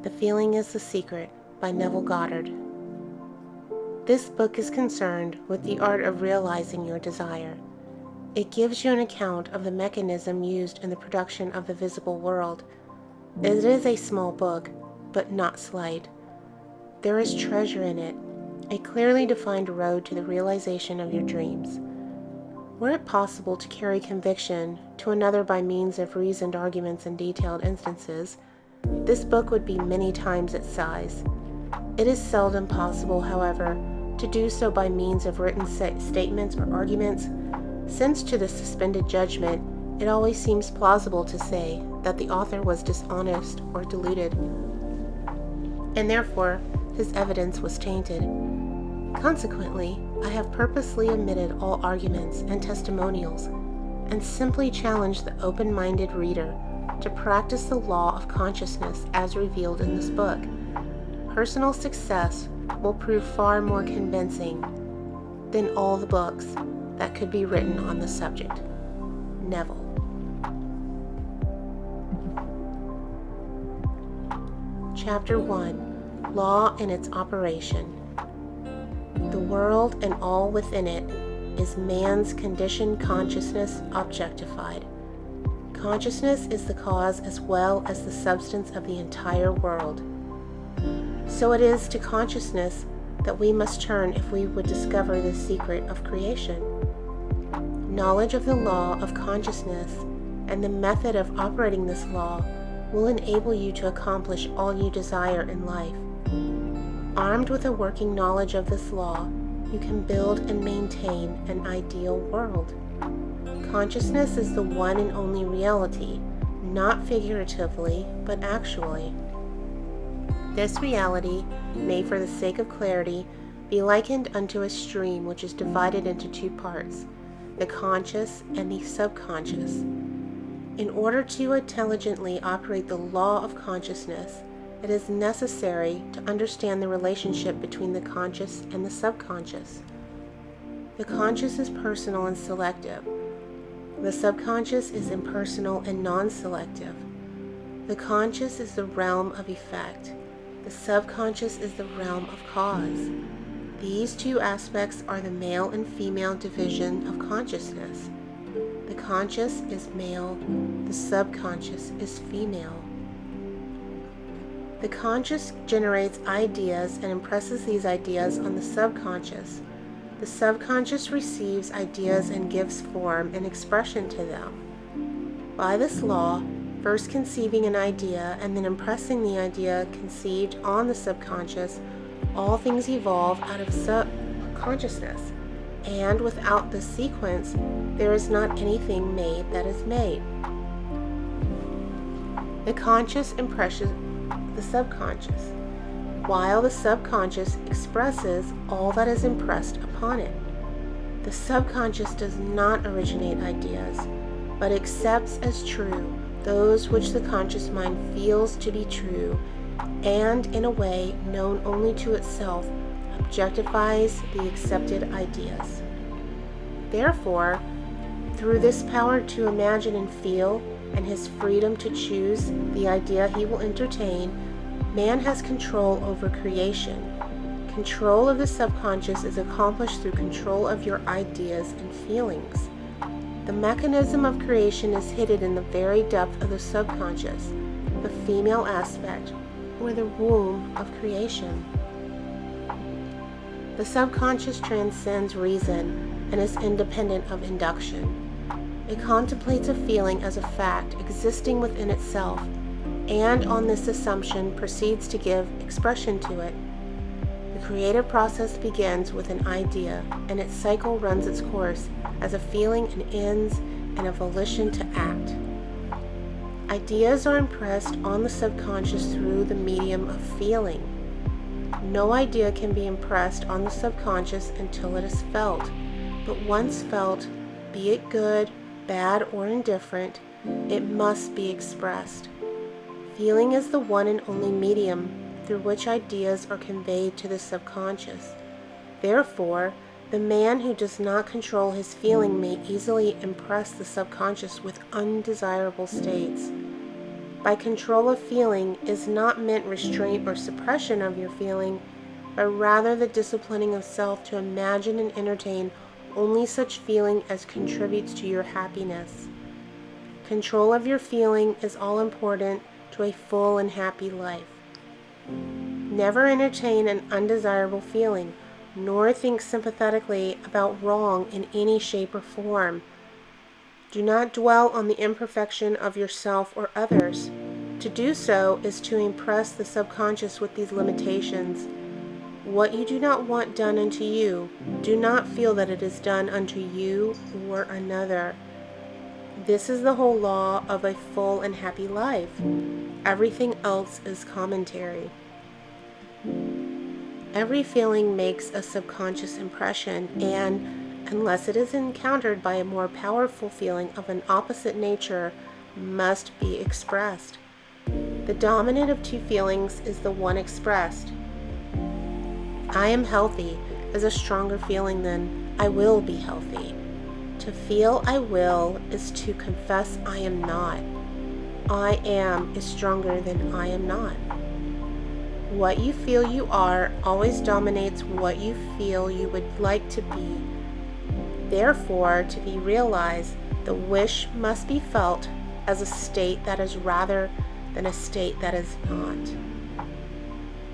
The Feeling is the Secret by Neville Goddard. This book is concerned with the art of realizing your desire. It gives you an account of the mechanism used in the production of the visible world. It is a small book, but not slight. There is treasure in it, a clearly defined road to the realization of your dreams. Were it possible to carry conviction to another by means of reasoned arguments and detailed instances, this book would be many times its size. It is seldom possible, however, to do so by means of written statements or arguments, since to the suspended judgment it always seems plausible to say that the author was dishonest or deluded, and therefore his evidence was tainted. Consequently, I have purposely omitted all arguments and testimonials, and simply challenged the open-minded reader to practice the law of consciousness as revealed in this book. Personal success will prove far more convincing than all the books that could be written on the subject. Neville. Chapter 1. Law and its Operation. The world and all within it is man's conditioned consciousness objectified. Consciousness is the cause as well as the substance of the entire world. So it is to consciousness that we must turn if we would discover the secret of creation. Knowledge of the law of consciousness and the method of operating this law will enable you to accomplish all you desire in life. Armed with a working knowledge of this law, you can build and maintain an ideal world. Consciousness is the one and only reality, not figuratively, but actually. This reality may, for the sake of clarity, be likened unto a stream which is divided into two parts, the conscious and the subconscious. In order to intelligently operate the law of consciousness, it is necessary to understand the relationship between the conscious and the subconscious. The conscious is personal and selective. The subconscious is impersonal and non-selective. The conscious is the realm of effect. The subconscious is the realm of cause. These two aspects are the male and female division of consciousness. The conscious is male, the subconscious is female. The conscious generates ideas and impresses these ideas on the subconscious. The subconscious receives ideas and gives form and expression to them. By this law, first conceiving an idea and then impressing the idea conceived on the subconscious, all things evolve out of subconsciousness, and without this sequence, there is not anything made that is made. The conscious impresses the subconscious, while the subconscious expresses all that is impressed upon it. The subconscious does not originate ideas, but accepts as true those which the conscious mind feels to be true, and in a way known only to itself, objectifies the accepted ideas. Therefore, through this power to imagine and feel, and his freedom to choose the idea he will entertain, man has control over creation. Control of the subconscious is accomplished through control of your ideas and feelings. The mechanism of creation is hidden in the very depth of the subconscious, the female aspect, or the womb of creation. The subconscious transcends reason and is independent of induction. It contemplates a feeling as a fact existing within itself, and on this assumption proceeds to give expression to it. The creative process begins with an idea, and its cycle runs its course as a feeling and ends in a volition to act. Ideas are impressed on the subconscious through the medium of feeling. No idea can be impressed on the subconscious until it is felt, but once felt, be it good, bad, or indifferent, it must be expressed. Feeling is the one and only medium through which ideas are conveyed to the subconscious. Therefore, the man who does not control his feeling may easily impress the subconscious with undesirable states. By control of feeling is not meant restraint or suppression of your feeling, but rather the disciplining of self to imagine and entertain only such feeling as contributes to your happiness. Control of your feeling is all important to a full and happy life. Never entertain an undesirable feeling, nor think sympathetically about wrong in any shape or form. Do not dwell on the imperfection of yourself or others. To do so is to impress the subconscious with these limitations. What you do not want done unto you, do not feel that it is done unto you or another. This is the whole law of a full and happy life. Everything else is commentary. Every feeling makes a subconscious impression, and unless it is encountered by a more powerful feeling of an opposite nature, must be expressed. The dominant of two feelings is the one expressed. I am healthy is a stronger feeling than I will be healthy. To feel I will is to confess I am not. I am is stronger than I am not. What you feel you are always dominates what you feel you would like to be. Therefore, to be realized, the wish must be felt as a state that is rather than a state that is not.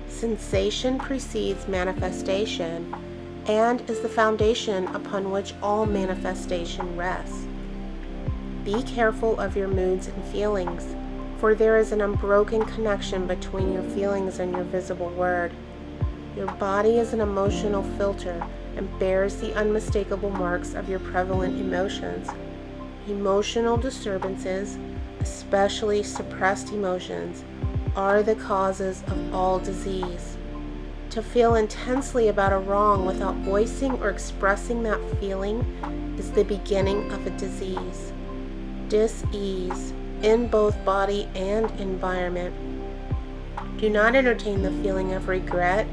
Sensation precedes manifestation and is the foundation upon which all manifestation rests. Be careful of your moods and feelings, for there is an unbroken connection between your feelings and your visible word. Your body is an emotional filter and bears the unmistakable marks of your prevalent emotions. Emotional disturbances, especially suppressed emotions, are the causes of all disease. To feel intensely about a wrong without voicing or expressing that feeling is the beginning of a disease. Dis-ease in both body and environment. Do not entertain the feeling of regret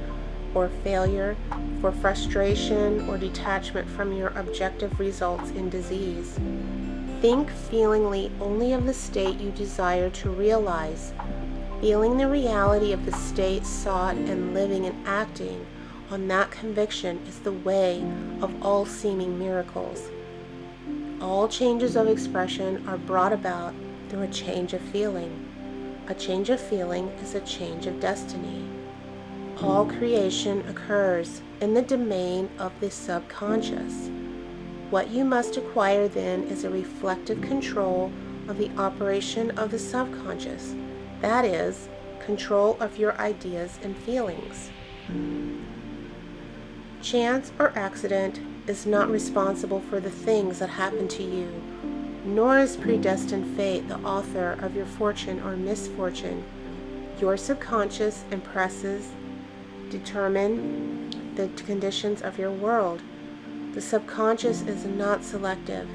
or failure, for frustration or detachment from your objective results in disease. Think feelingly only of the state you desire to realize. Feeling the reality of the state sought and living and acting on that conviction is the way of all seeming miracles. All changes of expression are brought about through a change of feeling. A change of feeling is a change of destiny. All creation occurs in the domain of the subconscious. What you must acquire then is a reflective control of the operation of the subconscious. That is, control of your ideas and feelings. Chance or accident is not responsible for the things that happen to you, nor is predestined fate the author of your fortune or misfortune. Your subconscious impresses determine the conditions of your world. The subconscious is not selective.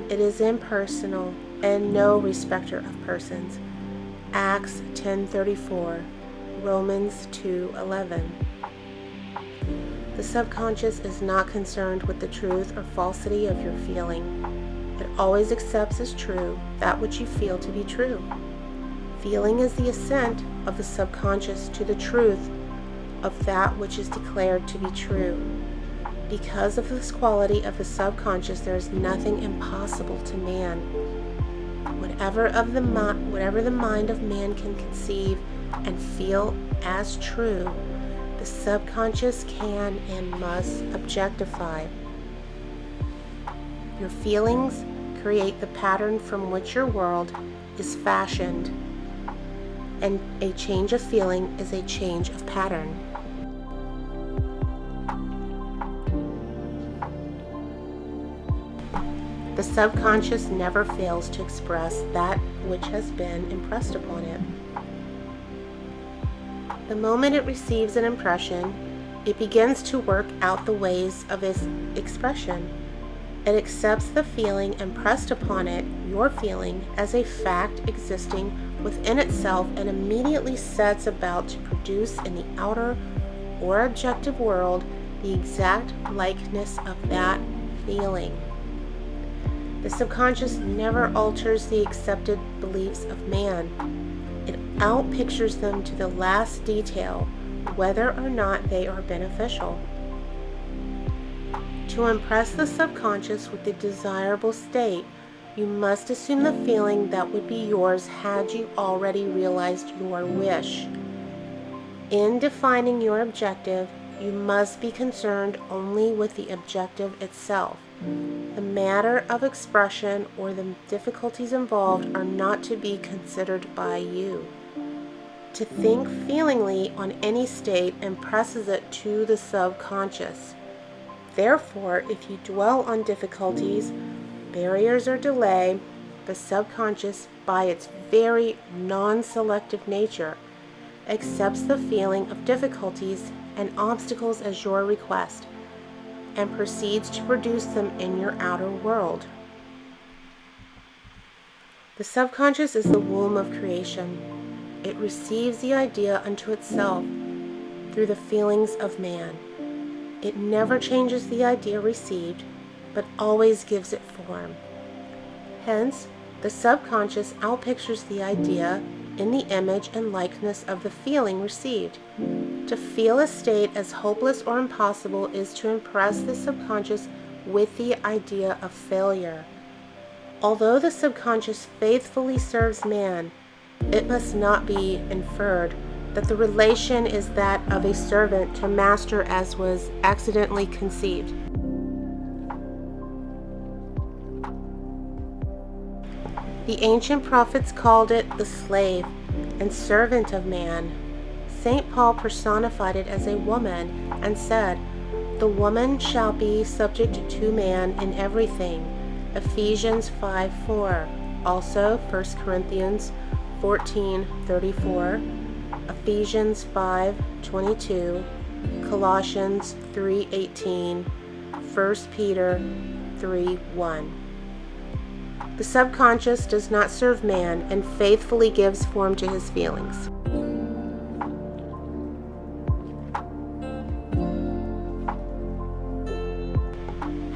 It is impersonal and no respecter of persons. Acts 10:34, Romans 2:11. The subconscious is not concerned with the truth or falsity of your feeling. It always accepts as true that which you feel to be true. Feeling is the assent of the subconscious to the truth of that which is declared to be true. Because of this quality of the subconscious, there is nothing impossible to man. Whatever the mind of man can conceive and feel as true, the subconscious can and must objectify. Your feelings create the pattern from which your world is fashioned, and a change of feeling is a change of pattern. The subconscious never fails to express that which has been impressed upon it. The moment it receives an impression, it begins to work out the ways of its expression. It accepts the feeling impressed upon it, your feeling, as a fact existing within itself, and immediately sets about to produce in the outer or objective world the exact likeness of that feeling. The subconscious never alters the accepted beliefs of man. out-pictures them to the last detail, whether or not they are beneficial. To impress the subconscious with the desirable state, you must assume the feeling that would be yours had you already realized your wish. In defining your objective, you must be concerned only with the objective itself. The matter of expression or the difficulties involved are not to be considered by you. To think feelingly on any state impresses it to the subconscious. Therefore, if you dwell on difficulties, barriers, or delay, the subconscious, by its very non-selective nature, accepts the feeling of difficulties and obstacles as your request, and proceeds to produce them in your outer world. The subconscious is the womb of creation. It receives the idea unto itself through the feelings of man. It never changes the idea received, but always gives it form. Hence, the subconscious outpictures the idea in the image and likeness of the feeling received. To feel a state as hopeless or impossible is to impress the subconscious with the idea of failure. Although the subconscious faithfully serves man, it must not be inferred that the relation is that of a servant to master as was accidentally conceived. The ancient prophets called it the slave and servant of man. St. Paul personified it as a woman and said, "The woman shall be subject to man in everything." Ephesians 5:4. Also 1 Corinthians 14:34, Ephesians 5:22, Colossians 3:18, 1 Peter 3:1. The subconscious does not serve man and faithfully gives form to his feelings.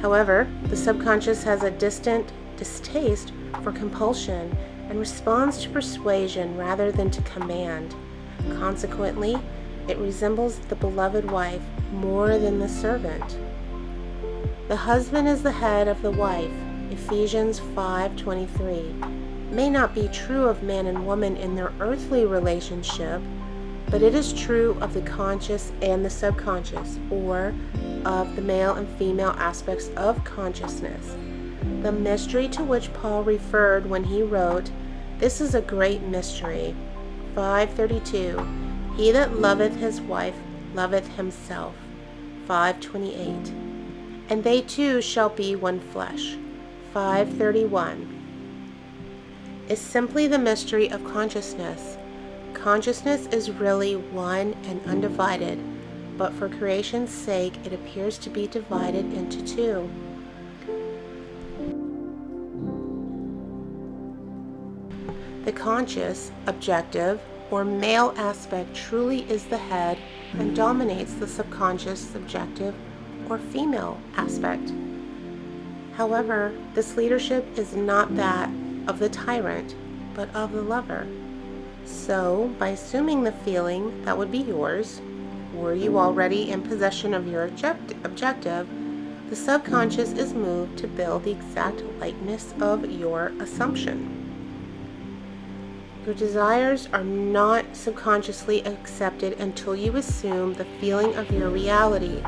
However, the subconscious has a distant distaste for compulsion and responds to persuasion rather than to command. Consequently, it resembles the beloved wife more than the servant. The husband is the head of the wife, Ephesians 5:23, may not be true of man and woman in their earthly relationship, but it is true of the conscious and the subconscious, or of the male and female aspects of consciousness. The mystery to which Paul referred when he wrote, "This is a great mystery," 5:32, "He that loveth his wife loveth himself," 5:28, "And they two shall be one flesh," 5:31, is simply the mystery of consciousness. Consciousness is really one and undivided, but for creation's sake it appears to be divided into two. The conscious, objective, or male aspect truly is the head and dominates the subconscious, subjective, or female aspect. However, this leadership is not that of the tyrant, but of the lover. So, by assuming the feeling that would be yours, were you already in possession of your objective, the subconscious is moved to build the exact likeness of your assumption. Your desires are not subconsciously accepted until you assume the feeling of your reality,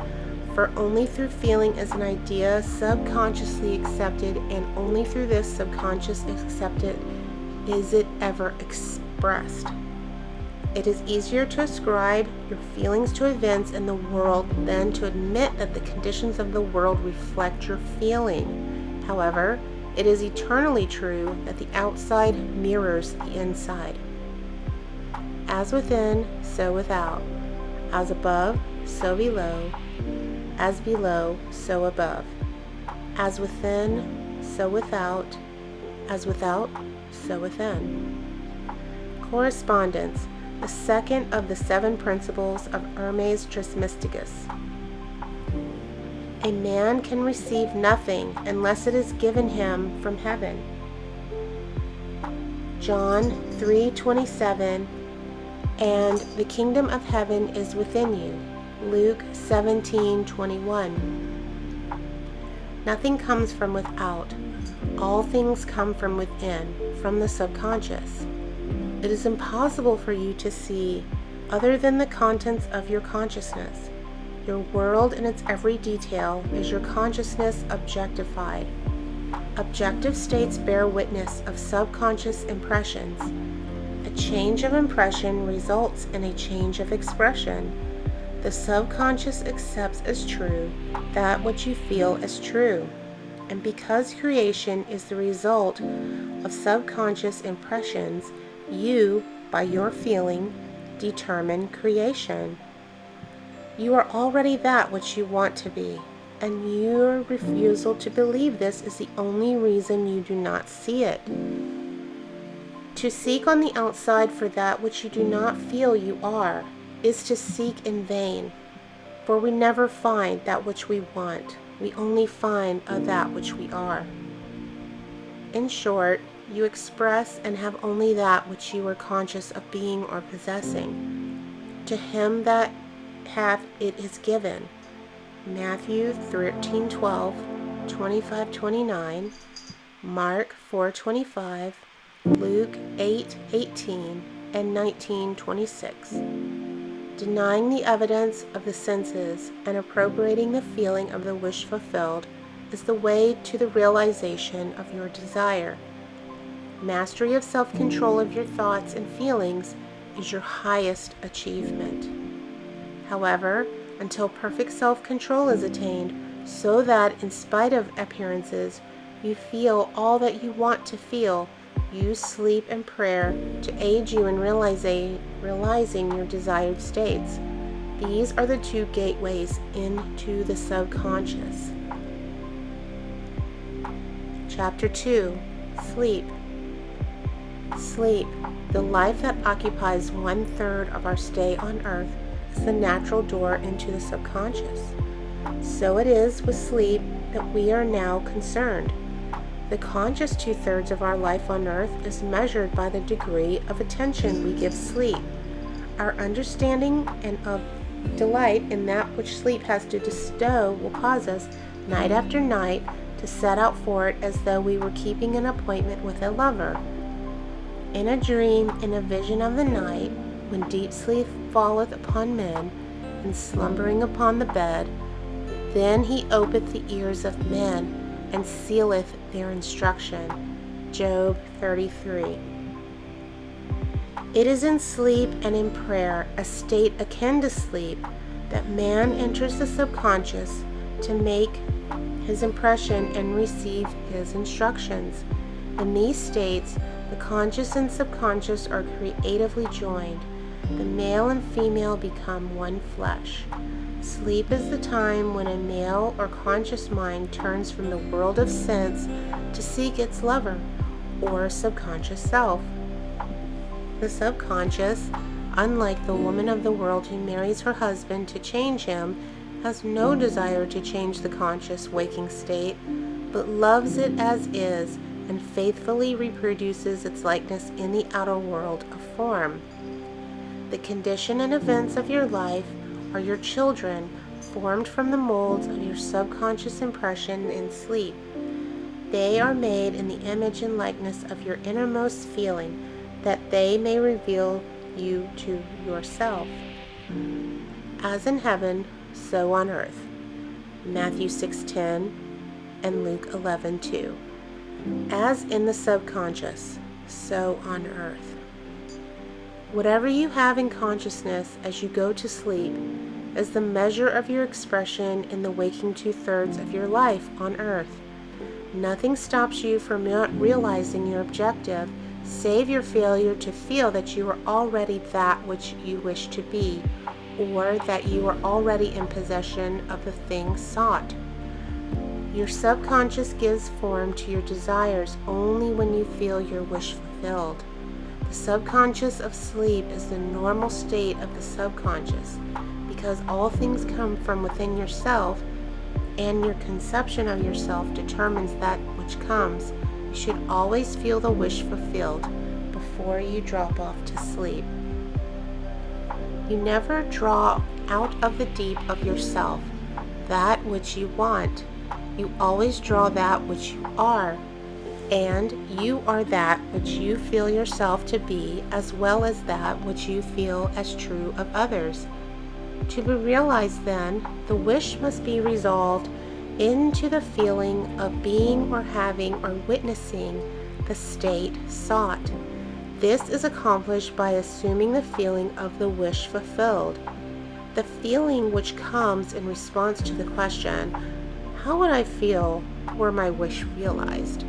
for only through feeling is an idea subconsciously accepted, and only through this subconscious accepted is it ever expressed. It is easier to ascribe your feelings to events in the world than to admit that the conditions of the world reflect your feeling. However, it is eternally true that the outside mirrors the inside. As within, so without. As above, so below. As below, so above. As within, so without. As without, so within. Correspondence, the second of the 7 principles of Hermes Trismegistus. A man can receive nothing unless it is given him from heaven. John 3:27 and the kingdom of heaven is within you. Luke 17:21. Nothing comes from without. All things come from within, from the subconscious. It is impossible for you to see other than the contents of your consciousness. Your world in its every detail is your consciousness objectified. Objective states bear witness of subconscious impressions. A change of impression results in a change of expression. The subconscious accepts as true that which you feel as true. And because creation is the result of subconscious impressions, you, by your feeling, determine creation. You are already that which you want to be, and your refusal to believe this is the only reason you do not see it. To seek on the outside for that which you do not feel you are is to seek in vain, for we never find that which we want. We only find that which we are. In short, you express and have only that which you are conscious of being or possessing. To him that hath it is given. Matthew 13:12, 25:29, Mark 4:25, Luke 8:18, and 19:26. Denying the evidence of the senses and appropriating the feeling of the wish fulfilled is the way to the realization of your desire. Mastery of self-control of your thoughts and feelings is your highest achievement. However, until perfect self-control is attained, so that in spite of appearances, you feel all that you want to feel, use sleep and prayer to aid you in realizing your desired states. These are the two gateways into the subconscious. Chapter 2. Sleep. Sleep, the life that occupies 1/3 of our stay on earth, is the natural door into the subconscious. So it is with sleep that we are now concerned. The conscious 2/3 of our life on earth is measured by the degree of attention we give sleep. Our understanding and of delight in that which sleep has to bestow will cause us, night after night, to set out for it as though we were keeping an appointment with a lover. In a dream, in a vision of the night, when deep sleep falleth upon men, and slumbering upon the bed, then he opeth the ears of men, and sealeth their instruction. Job 33. It is in sleep and in prayer, a state akin to sleep, that man enters the subconscious to make his impression and receive his instructions. In these states, the conscious and subconscious are creatively joined. The male and female become one flesh. Sleep is the time when a male or conscious mind turns from the world of sense to seek its lover, or subconscious self. The subconscious, unlike the woman of the world who marries her husband to change him, has no desire to change the conscious waking state, but loves it as is and faithfully reproduces its likeness in the outer world of form. The condition and events of your life are your children, formed from the molds of your subconscious impression in sleep. They are made in the image and likeness of your innermost feeling, that they may reveal you to yourself. As in heaven, so on earth. Matthew 6:10 and Luke 11:2. As in the subconscious, so on earth. Whatever you have in consciousness as you go to sleep is the measure of your expression in the waking 2/3 of your life on earth. Nothing stops you from realizing your objective, save your failure to feel that you are already that which you wish to be, or that you are already in possession of the thing sought. Your subconscious gives form to your desires only when you feel your wish fulfilled. The subconscious of sleep is the normal state of the subconscious, because all things come from within yourself, and your conception of yourself determines that which comes. You should always feel the wish fulfilled before you drop off to sleep. You never draw out of the deep of yourself that which you want. You always draw that which you are, and you are that which you feel yourself to be, as well as that which you feel as true of others. To be realized, then, the wish must be resolved into the feeling of being or having or witnessing the state sought. This is accomplished by assuming the feeling of the wish fulfilled. The feeling which comes in response to the question, how would I feel were my wish realized,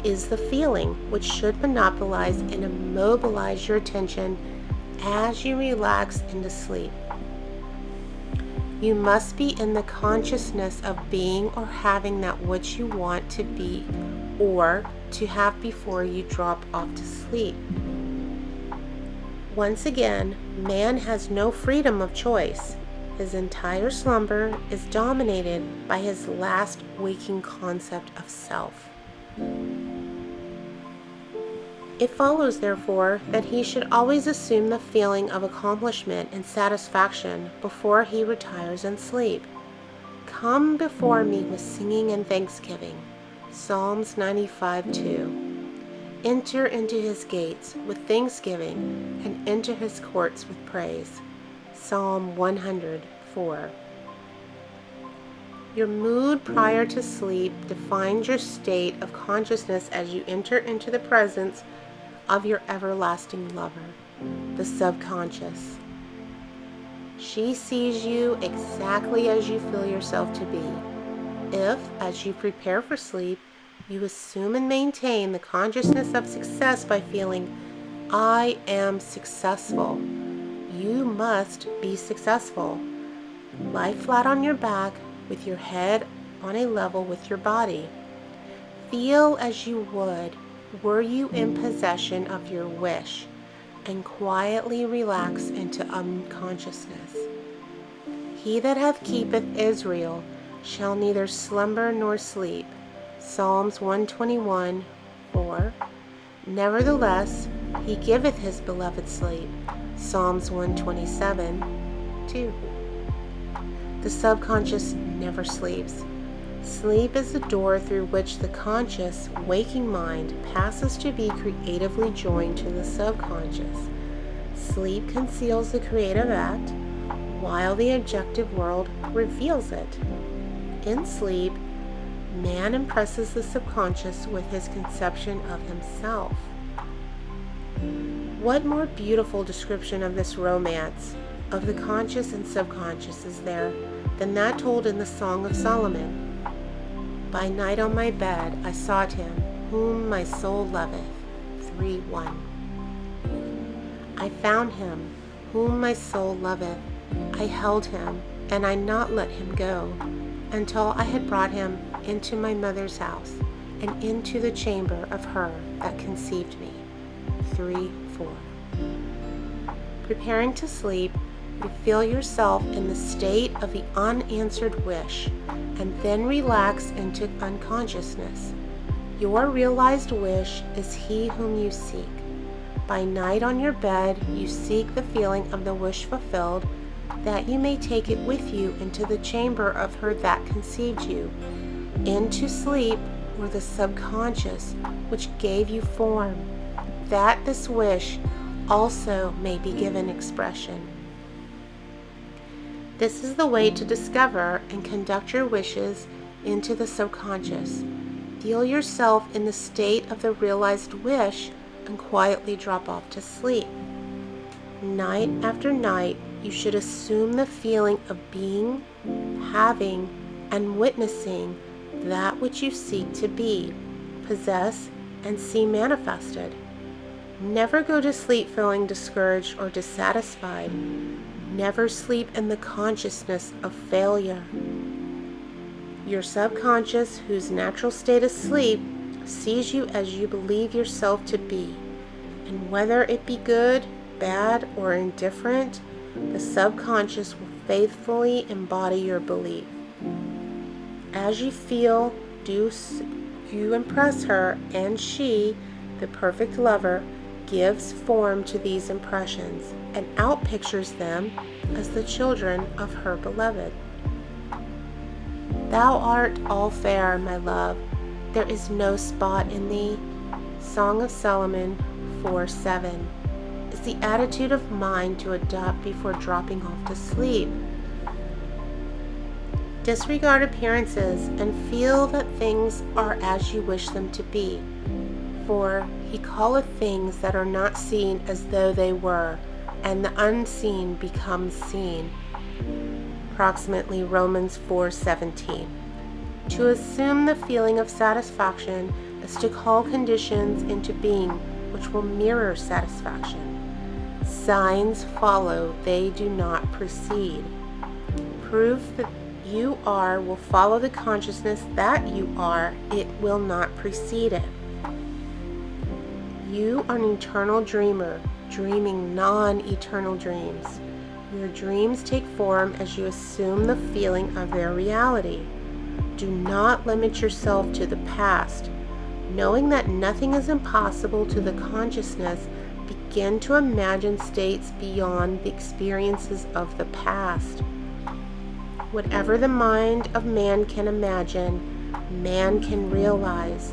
is the feeling which should monopolize and immobilize your attention as you relax into sleep. You must be in the consciousness of being or having that which you want to be or to have before you drop off to sleep. Once again, man has no freedom of choice. His entire slumber is dominated by his last waking concept of self. It follows, therefore, that he should always assume the feeling of accomplishment and satisfaction before he retires in sleep. Come before me with singing and thanksgiving. Psalms 95:2. Enter into his gates with thanksgiving and into his courts with praise. Psalm 100:4. Your mood prior to sleep defines your state of consciousness as you enter into the presence of your everlasting lover, the subconscious. She sees you exactly as you feel yourself to be. If, as you prepare for sleep, you assume and maintain the consciousness of success by feeling, I am successful, you must be successful. Lie flat on your back with your head on a level with your body. Feel as you would were you in possession of your wish, and quietly relax into unconsciousness. He that hath keepeth Israel shall neither slumber nor sleep. Psalms 121:4. Nevertheless, he giveth his beloved sleep. Psalms 127:2. The subconscious never sleeps. Sleep is the door through which the conscious, waking mind passes to be creatively joined to the subconscious. Sleep conceals the creative act, while the objective world reveals it. In sleep, man impresses the subconscious with his conception of himself. What more beautiful description of this romance of the conscious and subconscious is there than that told in the Song of Solomon? By night on my bed I sought him, whom my soul loveth. 3:1. I found him, whom my soul loveth. I held him, and I not let him go, until I had brought him into my mother's house, and into the chamber of her that conceived me. 3:4. Preparing to sleep, you feel yourself in the state of the unanswered wish, and then relax into unconsciousness. Your realized wish is he whom you seek. By night on your bed, you seek the feeling of the wish fulfilled, that you may take it with you into the chamber of her that conceived you, into sleep, or the subconscious which gave you form, that this wish also may be given expression. This is the way to discover and conduct your wishes into the subconscious. Feel yourself in the state of the realized wish and quietly drop off to sleep. Night after night, you should assume the feeling of being, having, and witnessing that which you seek to be, possess, and see manifested. Never go to sleep feeling discouraged or dissatisfied. Never sleep in the consciousness of failure. Your subconscious, whose natural state is sleep, sees you as you believe yourself to be, and whether it be good, bad, or indifferent, the subconscious will faithfully embody your belief. As you feel, do you impress her, and she, the perfect lover, gives form to these impressions and outpictures them as the children of her beloved. Thou art all fair, my love, there is no spot in thee. Song of Solomon 4:7 is the attitude of mind to adopt before dropping off to sleep. Disregard appearances and feel that things are as you wish them to be. For he calleth things that are not seen as though they were, and the unseen becomes seen. Approximately Romans 4:17. To assume the feeling of satisfaction is to call conditions into being which will mirror satisfaction. Signs follow, they do not precede. Proof that you are will follow the consciousness that you are, it will not precede it. You are an eternal dreamer, dreaming non-eternal dreams. Your dreams take form as you assume the feeling of their reality. Do not limit yourself to the past. Knowing that nothing is impossible to the consciousness, begin to imagine states beyond the experiences of the past. Whatever the mind of man can imagine, man can realize.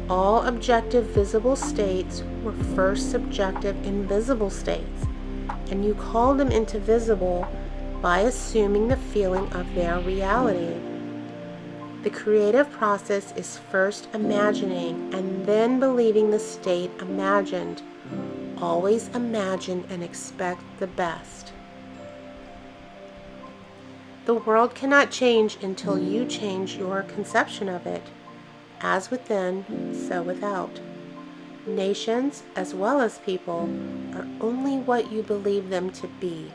All objective visible states were first subjective invisible states, and you call them into visible by assuming the feeling of their reality. The creative process is first imagining and then believing the state imagined. Always imagine and expect the best. The world cannot change until you change your conception of it. As within, so without. Nations, as well as people, are only what you believe them to be.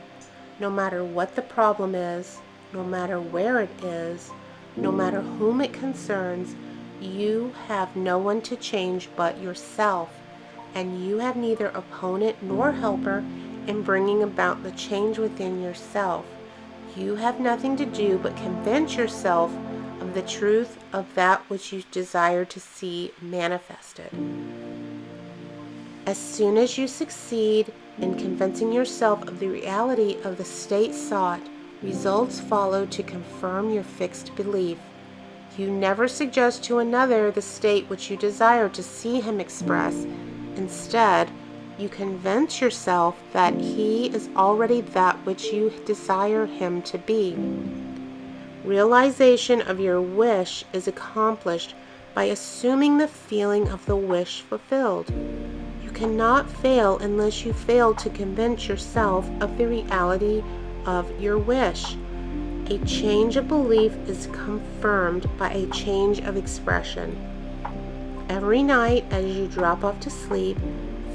No matter what the problem is, no matter where it is, no matter whom it concerns, you have no one to change but yourself, and you have neither opponent nor helper in bringing about the change within yourself. You have nothing to do but convince yourself of the truth of that which you desire to see manifested. As soon as you succeed in convincing yourself of the reality of the state sought, results follow to confirm your fixed belief. You never suggest to another the state which you desire to see him express. Instead, you convince yourself that he is already that which you desire him to be. Realization of your wish is accomplished by assuming the feeling of the wish fulfilled. You cannot fail unless you fail to convince yourself of the reality of your wish. A change of belief is confirmed by a change of expression. Every night as you drop off to sleep,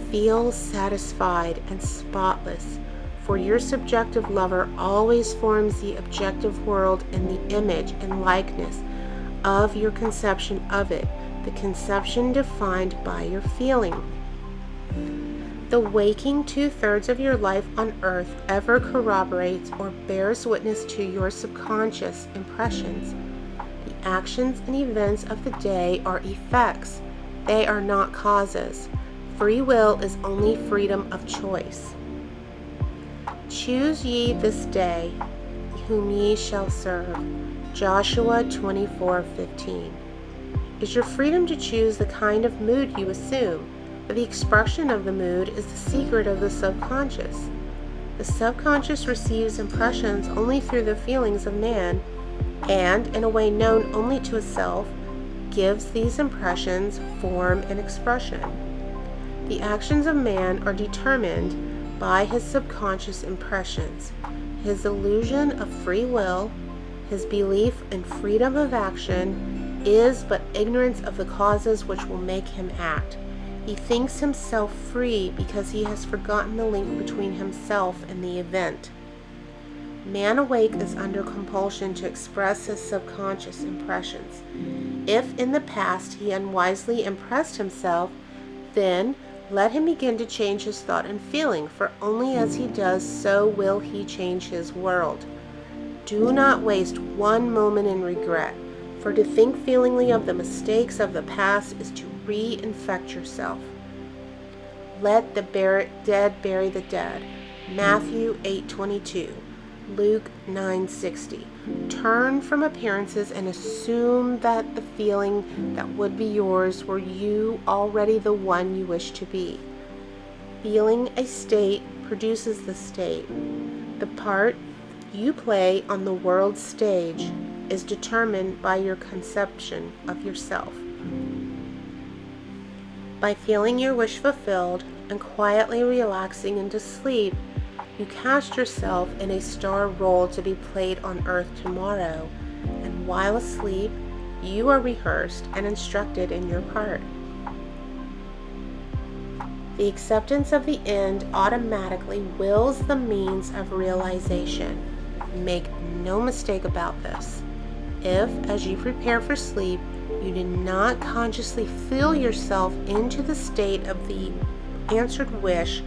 feel satisfied and spotless, for your subjective lover always forms the objective world in the image and likeness of your conception of it, the conception defined by your feeling. The waking 2/3 of your life on earth ever corroborates or bears witness to your subconscious impressions. The actions and events of the day are effects. They are not causes. Free will is only freedom of choice. Choose ye this day whom ye shall serve. Joshua 24:15. Is your freedom to choose the kind of mood you assume, but the expression of the mood is the secret of the subconscious. The subconscious receives impressions only through the feelings of man, and, in a way known only to itself, gives these impressions form and expression. The actions of man are determined by his subconscious impressions. His illusion of free will, his belief in freedom of action, is but ignorance of the causes which will make him act. He thinks himself free because he has forgotten the link between himself and the event. Man awake is under compulsion to express his subconscious impressions. If in the past he unwisely impressed himself, then let him begin to change his thought and feeling, for only as he does so will he change his world. Do not waste one moment in regret, for to think feelingly of the mistakes of the past is to reinfect yourself. Let the dead bury the dead. Matthew 8:22. Luke 9:60. Turn from appearances and assume that the feeling that would be yours were you already the one you wish to be. Feeling a state produces the state. The part you play on the world's stage is determined by your conception of yourself. By feeling your wish fulfilled and quietly relaxing into sleep, you cast yourself in a star role to be played on earth tomorrow, and while asleep, you are rehearsed and instructed in your part. The acceptance of the end automatically wills the means of realization. Make no mistake about this. If, as you prepare for sleep, you do not consciously feel yourself into the state of the answered wish,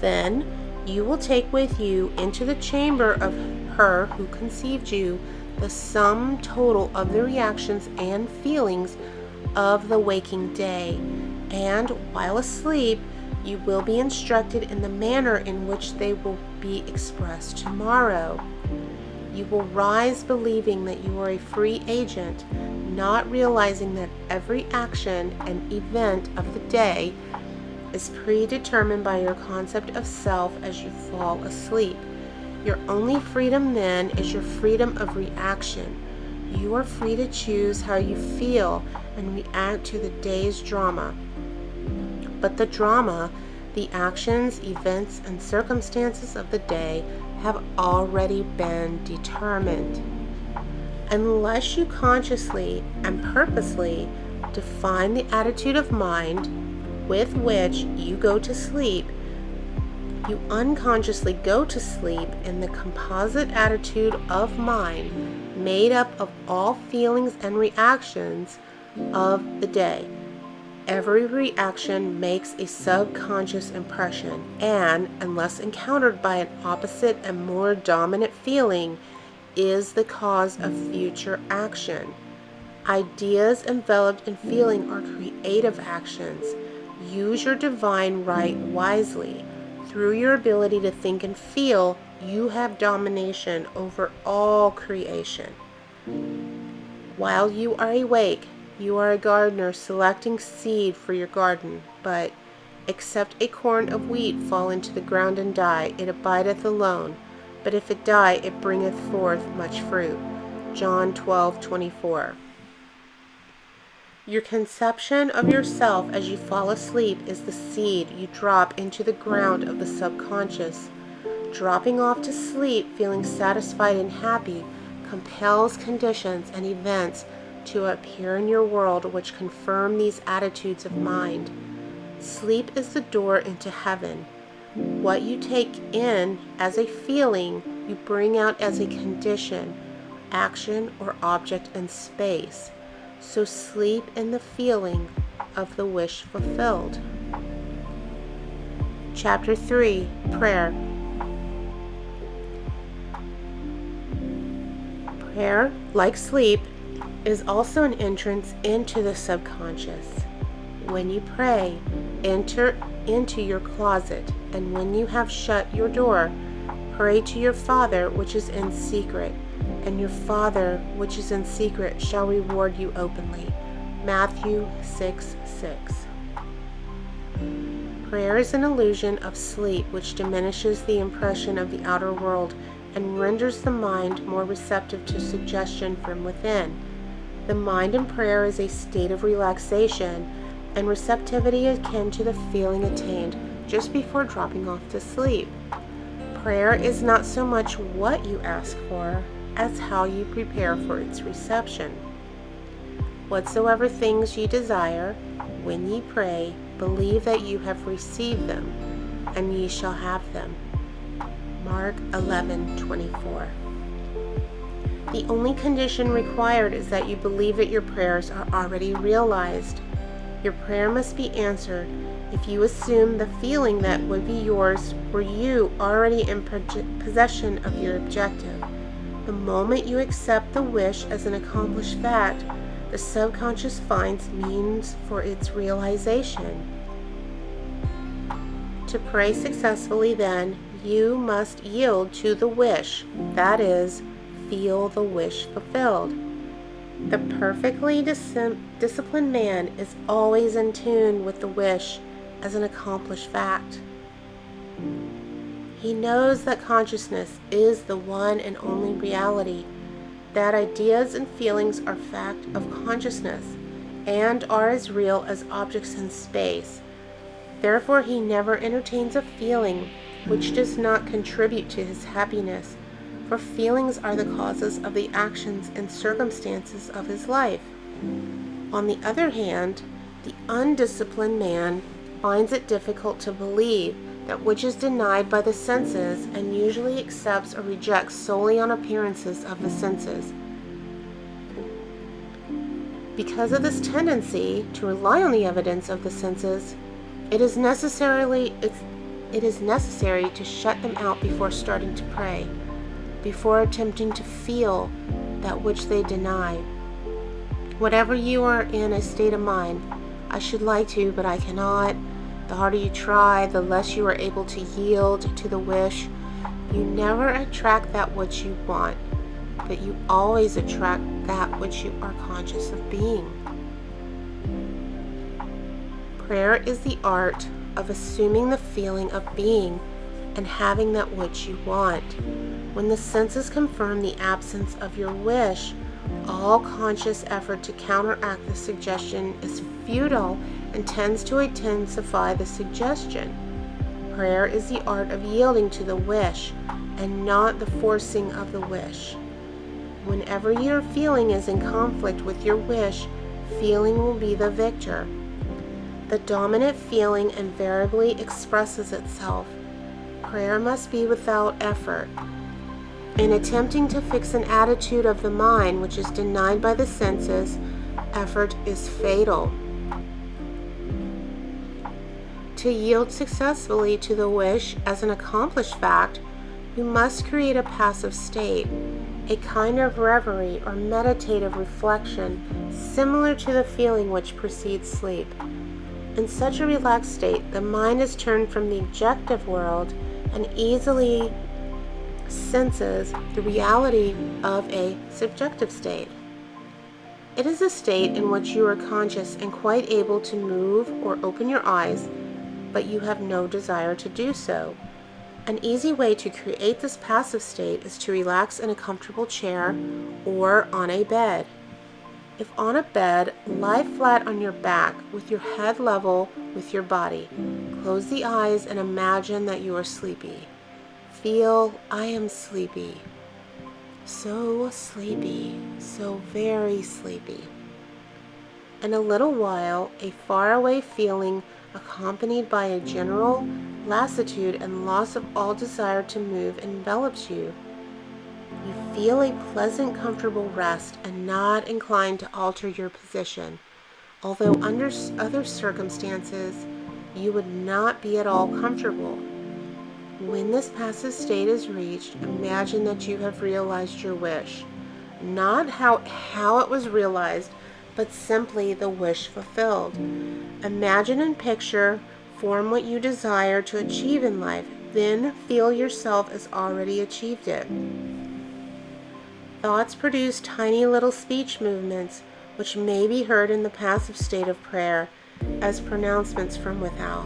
then you will take with you into the chamber of her who conceived you the sum total of the reactions and feelings of the waking day, and while asleep, you will be instructed in the manner in which they will be expressed tomorrow. You will rise believing that you are a free agent, not realizing that every action and event of the day is predetermined by your concept of self as you fall asleep. Your only freedom then is your freedom of reaction. You are free to choose how you feel and react to the day's drama. But the drama, the actions, events, and circumstances of the day have already been determined. Unless you consciously and purposely define the attitude of mind with which you go to sleep, you unconsciously go to sleep in the composite attitude of mind made up of all feelings and reactions of the day. Every reaction makes a subconscious impression, and, unless encountered by an opposite and more dominant feeling, is the cause of future action. Ideas enveloped in feeling are creative actions. Use your divine right wisely. Through your ability to think and feel, you have domination over all creation. While you are awake, you are a gardener selecting seed for your garden, but except a corn of wheat fall into the ground and die, it abideth alone, but if it die, it bringeth forth much fruit. John 12:24. Your conception of yourself as you fall asleep is the seed you drop into the ground of the subconscious. Dropping off to sleep, feeling satisfied and happy, compels conditions and events to appear in your world which confirm these attitudes of mind. Sleep is the door into heaven. What you take in as a feeling, you bring out as a condition, action, or object in space. So sleep in the feeling of the wish fulfilled. Chapter 3, Prayer. Prayer, like sleep, is also an entrance into the subconscious. When you pray, enter into your closet, and when you have shut your door, pray to your Father which is in secret, and your Father which is in secret shall reward you openly. Matthew 6:6. Prayer is an illusion of sleep which diminishes the impression of the outer world and renders the mind more receptive to suggestion from within. The mind in prayer is a state of relaxation and receptivity akin to the feeling attained just before dropping off to sleep. Prayer is not so much what you ask for as how you prepare for its reception. Whatsoever things ye desire, when ye pray, believe that you have received them, and ye shall have them. Mark 11:24. The only condition required is that you believe that your prayers are already realized. Your prayer must be answered if you assume the feeling that would be yours were you already in possession of your objective. The moment you accept the wish as an accomplished fact, the subconscious finds means for its realization. To pray successfully, then, you must yield to the wish, that is, feel the wish fulfilled. The perfectly disciplined man is always in tune with the wish as an accomplished fact. He knows that consciousness is the one and only reality, that ideas and feelings are fact of consciousness and are as real as objects in space. Therefore, he never entertains a feeling which does not contribute to his happiness, for feelings are the causes of the actions and circumstances of his life. On the other hand, the undisciplined man finds it difficult to believe that which is denied by the senses, and usually accepts or rejects solely on appearances of the senses. Because of this tendency to rely on the evidence of the senses, it is necessary to shut them out before starting to pray, before attempting to feel that which they deny. Whatever you are in a state of mind, I should like to, but I cannot. The harder you try, the less you are able to yield to the wish. You never attract that which you want, but you always attract that which you are conscious of being. Prayer is the art of assuming the feeling of being and having that which you want. When the senses confirm the absence of your wish, all conscious effort to counteract the suggestion is futile and tends to intensify the suggestion. Prayer is the art of yielding to the wish and not the forcing of the wish. Whenever your feeling is in conflict with your wish, feeling will be the victor. The dominant feeling invariably expresses itself. Prayer must be without effort. In attempting to fix an attitude of the mind which is denied by the senses, effort is fatal. To yield successfully to the wish as an accomplished fact, you must create a passive state, a kind of reverie or meditative reflection similar to the feeling which precedes sleep. In such a relaxed state, the mind is turned from the objective world and easily senses the reality of a subjective state. It is a state in which you are conscious and quite able to move or open your eyes, but you have no desire to do so. An easy way to create this passive state is to relax in a comfortable chair or on a bed. If on a bed, lie flat on your back with your head level with your body. Close the eyes and imagine that you are sleepy. Feel, I am sleepy. So sleepy, so very sleepy. In a little while, a faraway feeling accompanied by a general lassitude and loss of all desire to move envelops you. You feel a pleasant, comfortable rest and not inclined to alter your position, although under other circumstances you would not be at all comfortable. When this passive state is reached, imagine that you have realized your wish. Not how it was realized, but simply the wish fulfilled. Imagine and picture, form what you desire to achieve in life, then feel yourself as already achieved it. Thoughts produce tiny little speech movements, which may be heard in the passive state of prayer as pronouncements from without.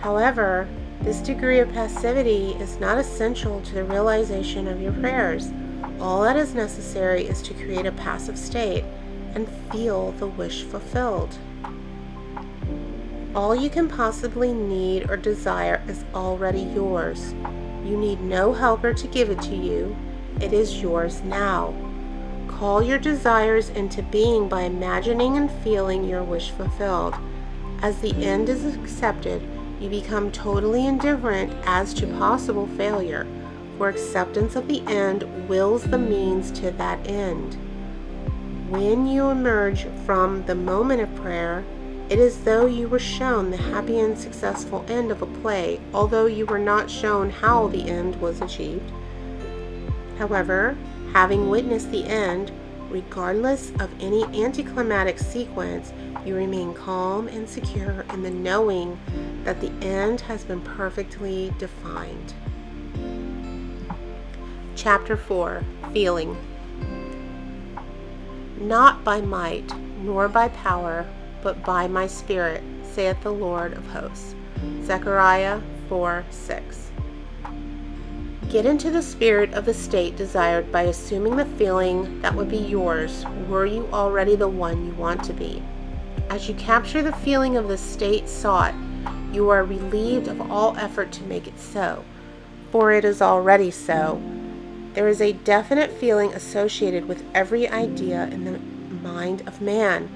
However, this degree of passivity is not essential to the realization of your prayers. All that is necessary is to create a passive state and feel the wish fulfilled. All you can possibly need or desire is already yours. You need no helper to give it to you. It is yours now. Call your desires into being by imagining and feeling your wish fulfilled. As the end is accepted, you become totally indifferent as to possible failure, for acceptance of the end wills the means to that end. When you emerge from the moment of prayer, it is as though you were shown the happy and successful end of a play, although you were not shown how the end was achieved. However, having witnessed the end, Regardless of any anticlimactic sequence, you remain calm and secure in the knowing that the end has been perfectly defined. Chapter 4. Feeling. Not by might, nor by power, but by my Spirit, saith the Lord of hosts. Zechariah 4:6. Get into the spirit of the state desired by assuming the feeling that would be yours were you already the one you want to be. As you capture the feeling of the state sought, you are relieved of all effort to make it so, for it is already so. There is a definite feeling associated with every idea in the mind of man.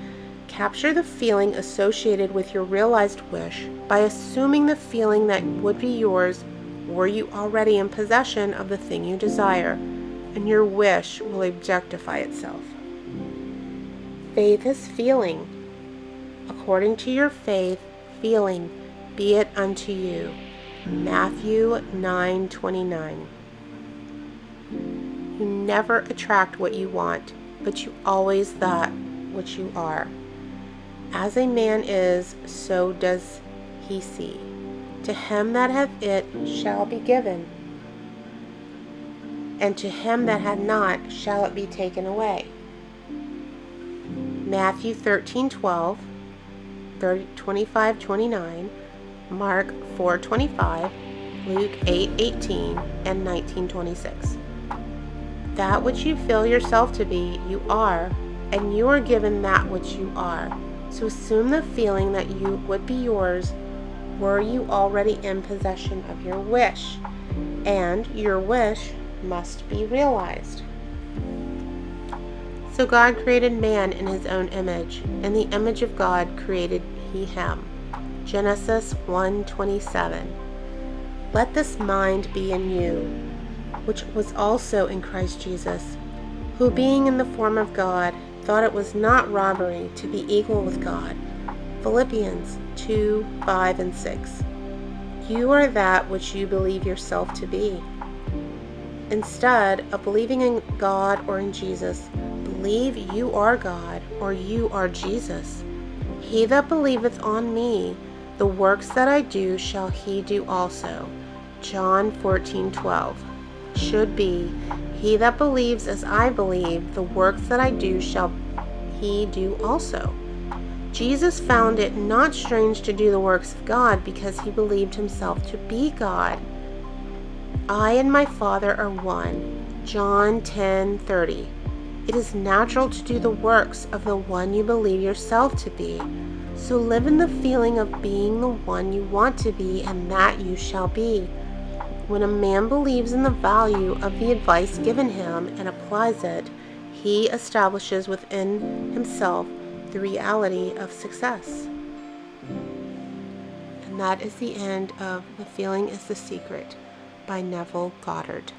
Capture the feeling associated with your realized wish by assuming the feeling that would be yours were you already in possession of the thing you desire, and your wish will objectify itself. Faith is feeling. According to your faith, feeling, be it unto you. Matthew 9:29. You never attract what you want, but you always that which you are. As a man is, so does he see. To him that hath it shall be given, and to him that hath not shall it be taken away. Matthew 13:12, 25:29, Mark 4:25, Luke 8:18, and 19:26. That which you feel yourself to be, you are, and you are given that which you are. So assume the feeling that you would be yours were you already in possession of your wish, and your wish must be realized. So God created man in his own image. In the image of God created he him. Genesis 1:27. Let this mind be in you, which was also in Christ Jesus, who being in the form of God, thought it was not robbery to be equal with God. Philippians 2:5 and 6. You are that which you believe yourself to be. Instead of believing in God or in Jesus, believe you are God or you are Jesus. He that believeth on me, the works that I do shall he do also. John 14:12. Should be, he that believes as I believe, the works that I do shall he do also. Jesus found it not strange to do the works of God because he believed himself to be God. I and my Father are one. John 10:30. It is natural to do the works of the one you believe yourself to be. So live in the feeling of being the one you want to be, and that you shall be. When a man believes in the value of the advice given him and applies it, he establishes within himself the reality of success. And that is the end of The Feeling is the Secret by Neville Goddard.